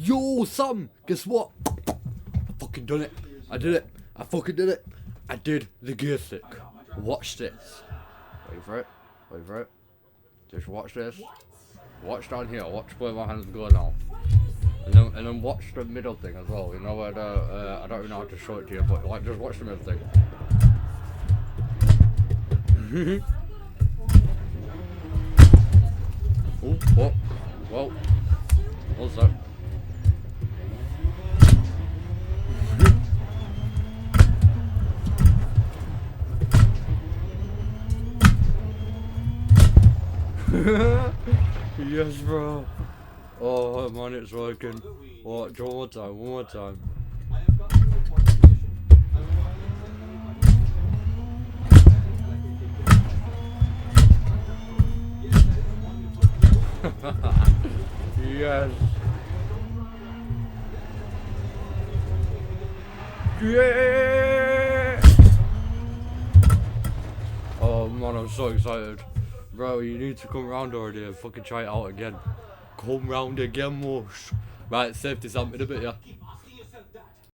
Yo, Sam, guess what? I fucking done it. I did it. I fucking did it. I did the gear stick. Watch this. Wait for it. Wait for it. Just watch this. Watch down here. Watch where my hands go now. And then watch the middle thing as well. You know where the I don't even know how to show it to you, but like just watch the middle thing. Oh, what? Well, what's that? Yes, bro. Oh man, it's working. Watch one more time, one more time. Yes. Yeah. Oh man, I'm so excited. Bro, you need to come round already and fucking try it out again. Come round again, mush. Right, safety Sam in a bit, yeah.